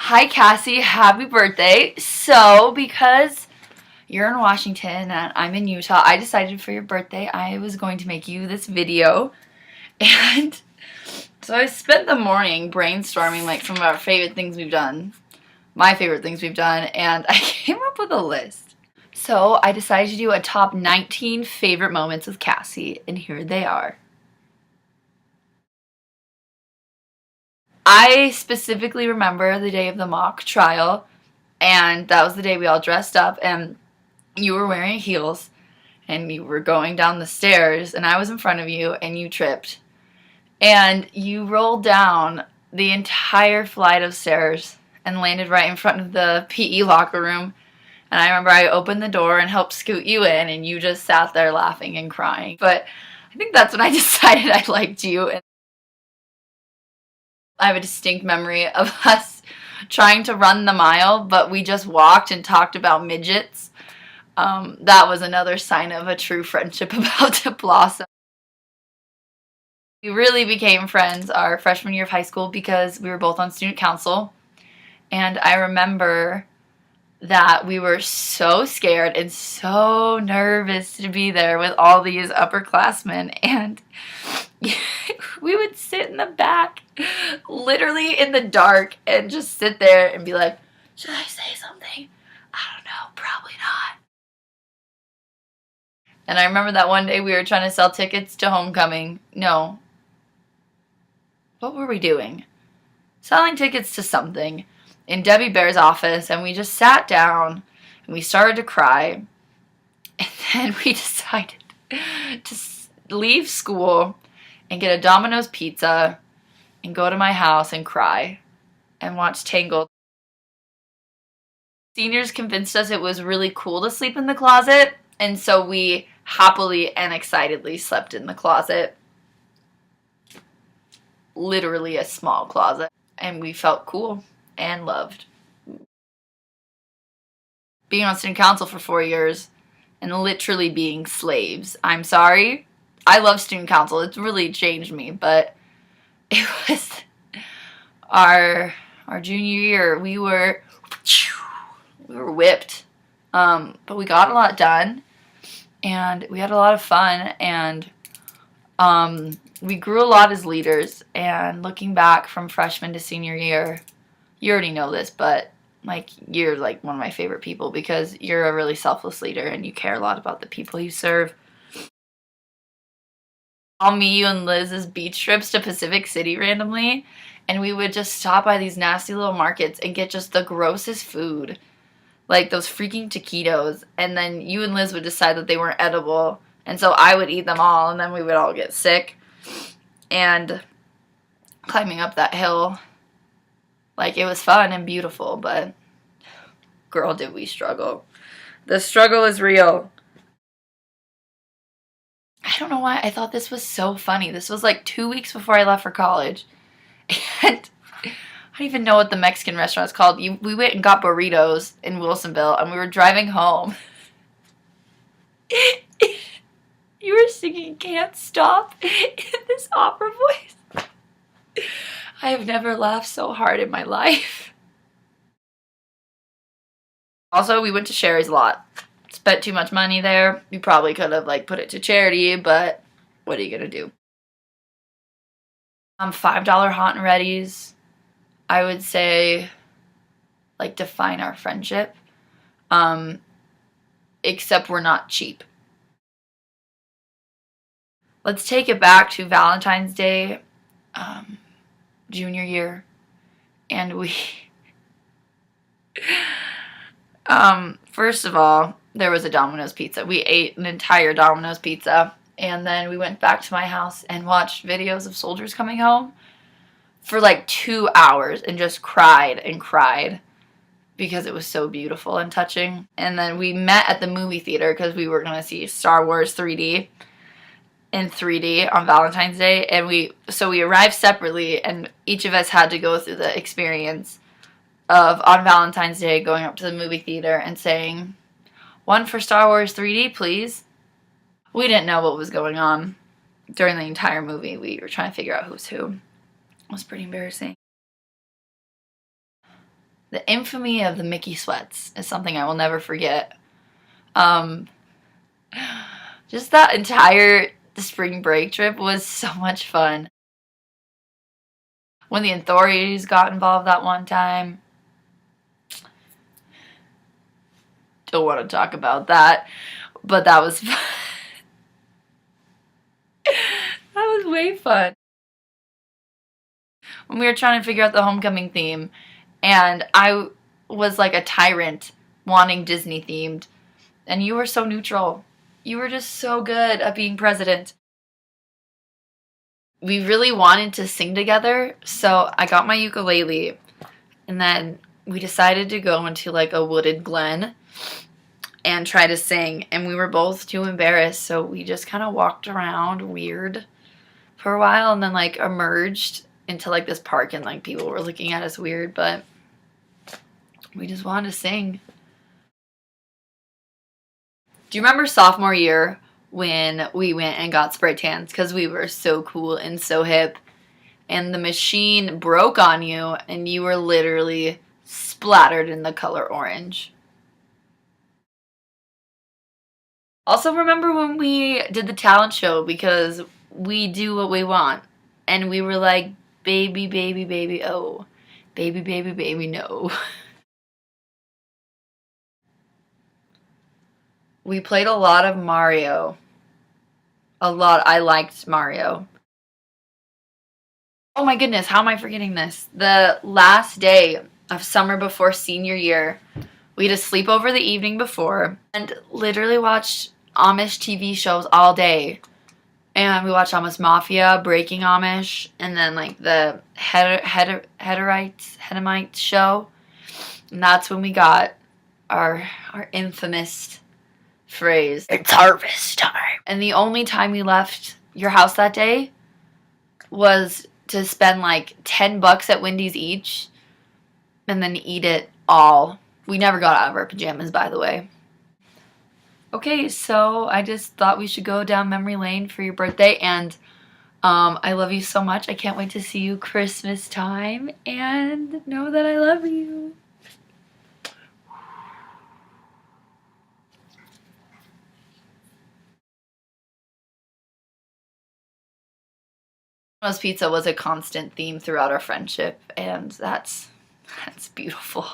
Hi Cassie, happy birthday. So, because you're in Washington and I'm in Utah, I decided for your birthday I was going to make you this video. And so I spent the morning brainstorming like some of our favorite things we've done, my favorite things we've done, and I came up with a list. So I decided to do a top 19 favorite moments with Cassie, and here they are. I specifically remember the day of the mock trial, and that was the day we all dressed up, and you were wearing heels, and you were going down the stairs, and I was in front of you, and you tripped. And you rolled down the entire flight of stairs and landed right in front of the PE locker room. And I remember I opened the door and helped scoot you in, and you just sat there laughing and crying. But I think that's when I decided I liked you. And I have a distinct memory of us trying to run the mile, but we just walked and talked about midgets. That was another sign of a true friendship about to blossom. We really became friends our freshman year of high school because we were both on student council. And I remember that we were so scared and so nervous to be there with all these upperclassmen. And we would sit in the back, literally in the dark, and just sit there and be like, should I say something? I don't know, probably not. And I remember that one day we were trying to sell tickets to homecoming. No. What were we doing? Selling tickets to something in Debbie Bear's office, and we just sat down and we started to cry. And then we decided to leave school and get a Domino's pizza and go to my house and cry and watch Tangled. Seniors convinced us it was really cool to sleep in the closet, and so we happily and excitedly slept in the closet. Literally a small closet, and we felt cool and loved. Being on student council for 4 years and literally being slaves. I'm sorry. I love student council. It's really changed me, but it was our junior year. We were whipped. But we got a lot done, and we had a lot of fun, and we grew a lot as leaders. And looking back from freshman to senior year, you already know this, but like, you're like one of my favorite people because you're a really selfless leader and you care a lot about the people you serve. I'll meet you and Liz's beach trips to Pacific City randomly, and we would just stop by these nasty little markets and get just the grossest food, like those freaking taquitos, and then you and Liz would decide that they weren't edible, and so I would eat them all, and then we would all get sick. And climbing up that hill, like, it was fun and beautiful, but girl, did we struggle. The struggle is real. I don't know why I thought this was so funny. This was like 2 weeks before I left for college. And I don't even know what the Mexican restaurant is called. We went and got burritos in Wilsonville, and we were driving home. You were singing Can't Stop in this opera voice. I have never laughed so hard in my life. Also, we went to Sherry's a lot. Spent too much money there. We probably could have like put it to charity, but what are you gonna do? $5 hot and readies, I would say, like, define our friendship. Except we're not cheap. Let's take it back to Valentine's Day, junior year, and we first of all, there was a Domino's pizza. We ate an entire Domino's pizza, and then we went back to my house and watched videos of soldiers coming home for like 2 hours and just cried and cried because it was so beautiful and touching. And then we met at the movie theater because we were going to see Star Wars 3D in 3D on Valentine's Day, and we arrived separately, and each of us had to go through the experience of, on Valentine's Day, going up to the movie theater and saying, "One for Star Wars 3D, please." We didn't know what was going on during the entire movie. We were trying to figure out who's who. It was pretty embarrassing. The infamy of the Mickey sweats is something I will never forget. Um, just that entire spring break trip was so much fun. When the authorities got involved that one time, don't want to talk about that, but that was fun. That was way fun. When we were trying to figure out the homecoming theme, and I was like a tyrant wanting Disney themed, and you were so neutral. You were just so good at being president. We really wanted to sing together, so I got my ukulele, and then we decided to go into like a wooded glen and try to sing, and we were both too embarrassed, so we just kind of walked around weird for a while and then like emerged into like this park, and like people were looking at us weird, but we just wanted to sing. Do you remember sophomore year when we went and got spray tans because we were so cool and so hip, and the machine broke on you and you were literally splattered in the color orange? Also, remember when we did the talent show because we do what we want, and we were like, baby, baby, baby, oh, baby, baby, baby, no. We played a lot of Mario. A lot. I liked Mario. Oh my goodness, how am I forgetting this? The last day of summer before senior year, we had a sleepover the evening before and literally watched Amish TV shows all day. And we watched Amish Mafia, Breaking Amish, and then like the Headamite show. And that's when we got our infamous phrase, "It's harvest time." And the only time we left your house that day was to spend like $10 at Wendy's each and then eat it all. We never got out of our pajamas, by the way. Okay, so I just thought we should go down memory lane for your birthday, and I love you so much. I can't wait to see you Christmas time, and know that I love you. Domino's pizza was a constant theme throughout our friendship, and that's beautiful.